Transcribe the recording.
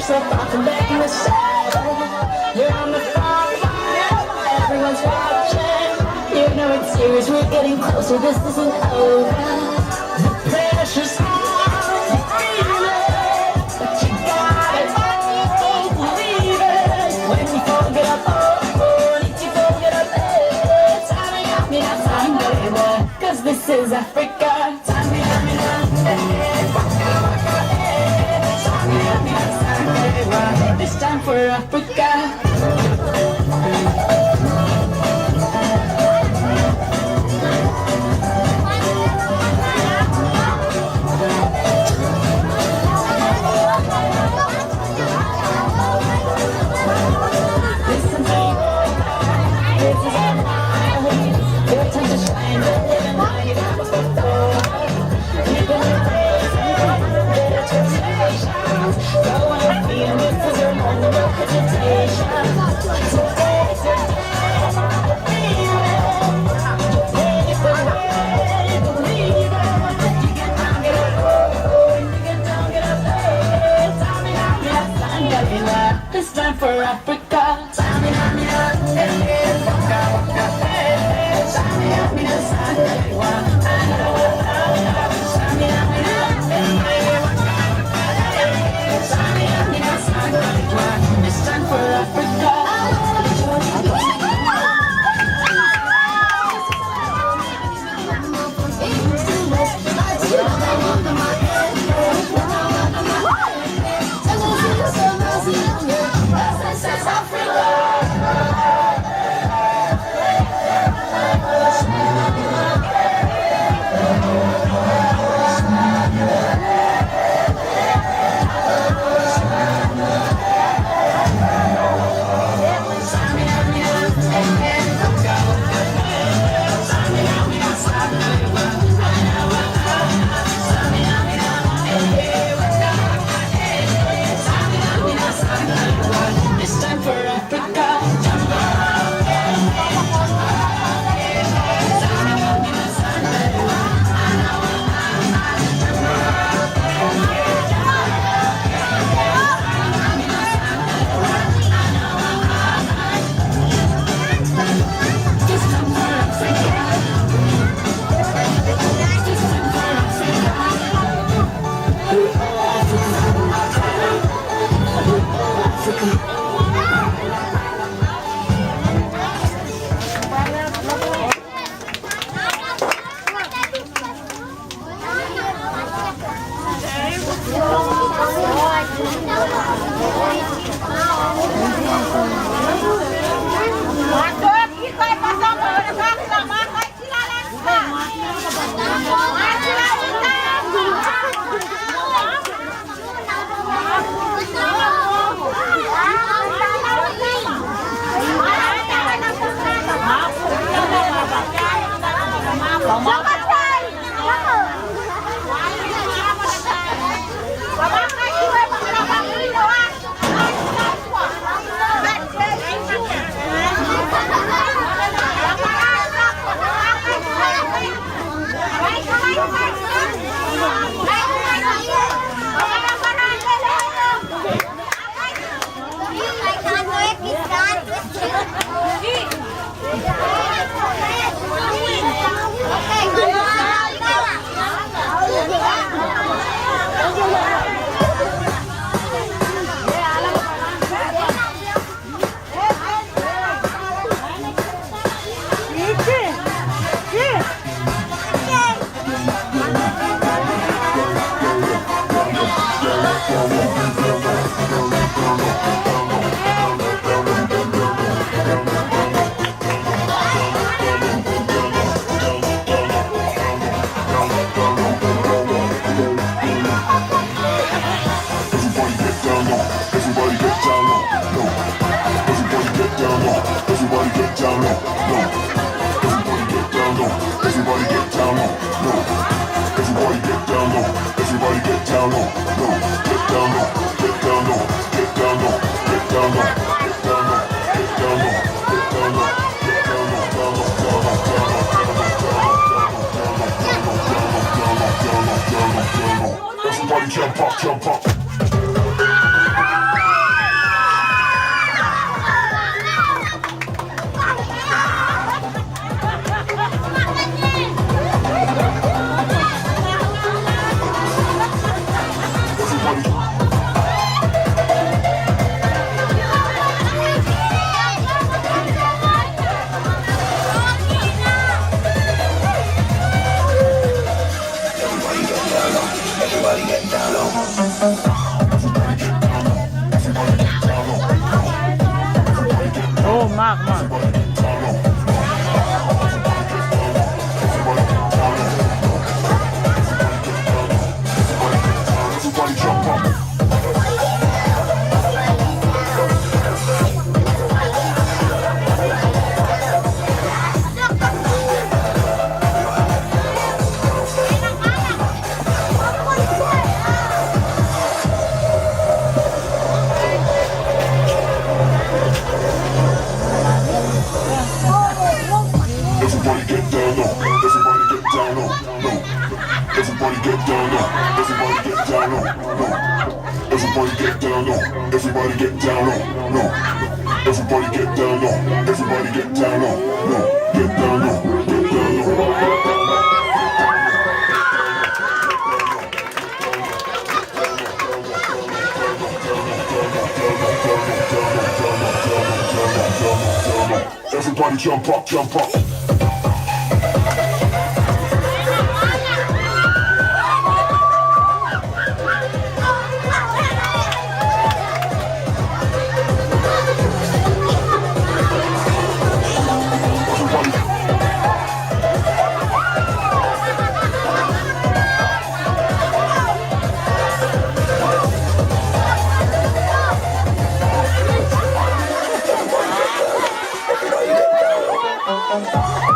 so far from being the shadow. You're on the front line, everyone's watching. You know it's serious, we're getting closer, this isn't over. The pressure's on, you feel it, but you got it, oh, believe it. When you forget up, oh, need you forget up, time me up, me now, time, baby. Cause this is Africa, time me up, me now, waka, waka, time me up, me now, time, baby. This time for Africa. It's time for Africa. Samina, mina, waka, waka, Samina, mina, Sandewa. Samina, mina, waka, Samina, mina, Sandewa. It's time for Africa. Everybody jump up, jump up. โอ้มากมาก Everybody jump up. Everybody get down low. Everybody get down low. Low. Everybody get down low. Everybody get down low. Low. Everybody get down low. Everybody get down low. Low. Everybody get down low. Everybody get down low. Low. Get down low. Get down low. Everybody jump up, jump up. Everybody.